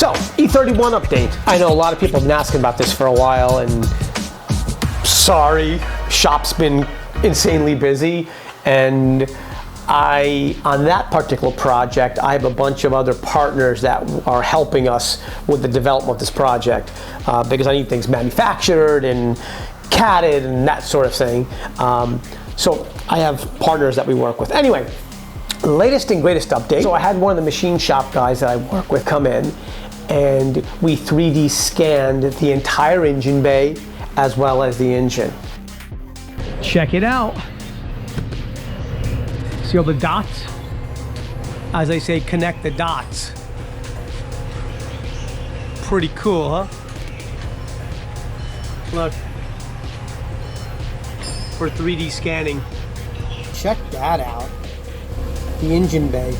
So, E31 update. I know a lot of people have been asking about this for a while, and sorry, shop's been insanely busy, and on that particular project, I have a bunch of other partners that are helping us with the development of this project because I need things manufactured and catted and that sort of thing. So I have partners that we work with. Anyway, latest and greatest update. So I had one of the machine shop guys that I work with come in, and we 3D scanned the entire engine bay as well as the engine. Check it out. See all the dots? As I say, connect the dots. Pretty cool, huh? Look. For 3D scanning. Check that out. The engine bay.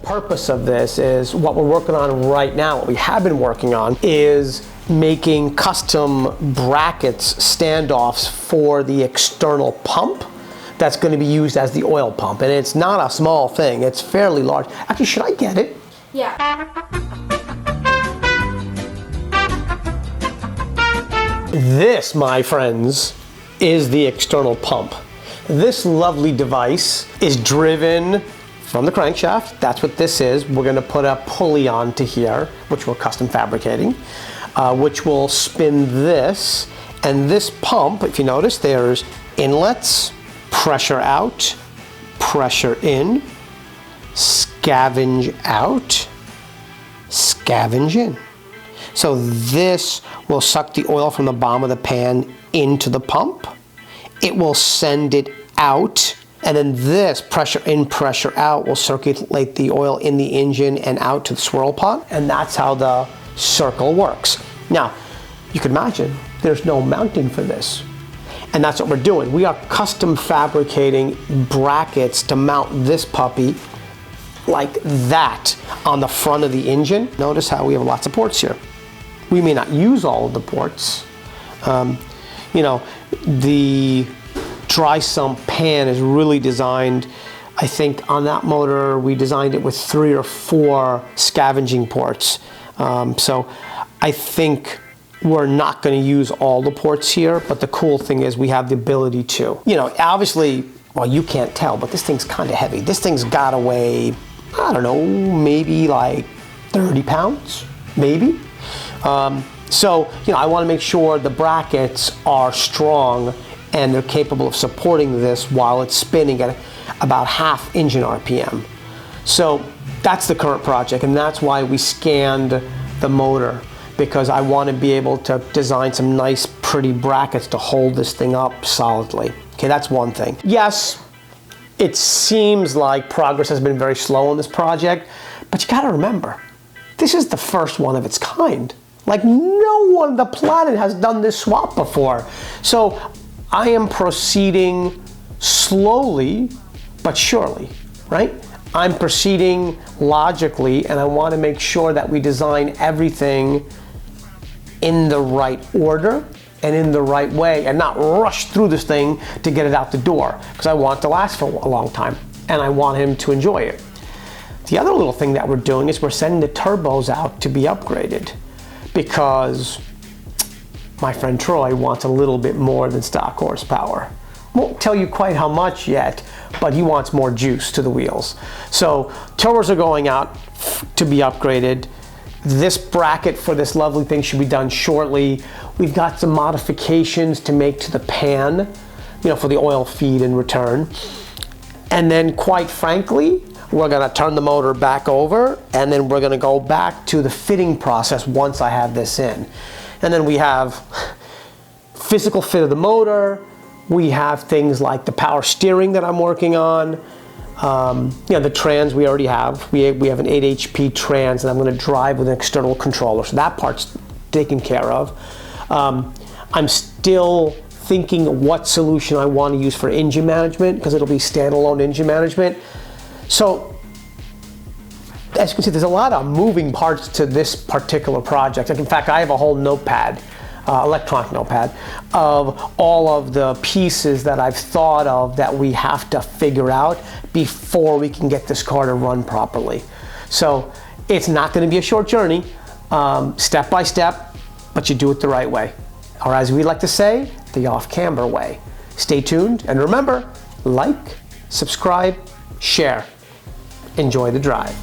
The purpose of this is what we're working on right now, what we have been working on, is making custom brackets, standoffs for the external pump that's going to be used as the oil pump. And it's not a small thing, it's fairly large. Actually, should I get it? Yeah. This, my friends, is the external pump. This lovely device is driven from the crankshaft. That's what this is. We're going to put a pulley onto here, which we're custom fabricating, which will spin this. And this pump, if you notice, there's inlets, pressure out, pressure in, scavenge out, scavenge in. So this will suck the oil from the bottom of the pan into the pump. It will send it out, and then this pressure in, pressure out will circulate the oil in the engine and out to the swirl pot, and that's how the circle works. Now, you can imagine there's no mounting for this, and that's what we're doing. We are custom fabricating brackets to mount this puppy like that on the front of the engine. Notice how we have lots of ports here. We may not use all of the ports. You know, the dry sump pan is really designed, I think on that motor, we designed it with 3 or 4 scavenging ports. So I think we're not going to use all the ports here, but the cool thing is we have the ability to. You know, obviously, well, you can't tell, but this thing's kind of heavy. This thing's got to weigh, I don't know, maybe like 30 pounds, maybe. So, you know, I want to make sure the brackets are strong and they're capable of supporting this while it's spinning at about half engine RPM. So that's the current project, and that's why we scanned the motor, because I want to be able to design some nice, pretty brackets to hold this thing up solidly. Okay, that's one thing. Yes, it seems like progress has been very slow on this project, but you got to remember, this is the first one of its kind. Like, no one on the planet has done this swap before. So I am proceeding slowly but surely, right? I'm proceeding logically, and I want to make sure that we design everything in the right order and in the right way, and not rush through this thing to get it out the door, because I want it to last for a long time and I want him to enjoy it. The other little thing that we're doing is we're sending the turbos out to be upgraded, because my friend Troy wants a little bit more than stock horsepower. Won't tell you quite how much yet, but he wants more juice to the wheels. So turbos are going out to be upgraded. This bracket for this lovely thing should be done shortly. We've got some modifications to make to the pan, you know, for the oil feed and return. And then, quite frankly, we're gonna turn the motor back over, and then we're gonna go back to the fitting process once I have this in. And then we have physical fit of the motor. We have things like the power steering that I'm working on. You know, the trans we already have. We have an 8 HP trans, and I'm gonna drive with an external controller. So that part's taken care of. I'm still thinking what solution I want to use for engine management, because it'll be standalone engine management. So, as you can see, there's a lot of moving parts to this particular project. Like, in fact, I have a whole notepad electronic notepad, of all of the pieces that I've thought of that we have to figure out before we can get this car to run properly. So it's not going to be a short journey, step by step, but you do it the right way. Or as we like to say, the off-camber way. Stay tuned, and remember, like, subscribe, share. Enjoy the drive.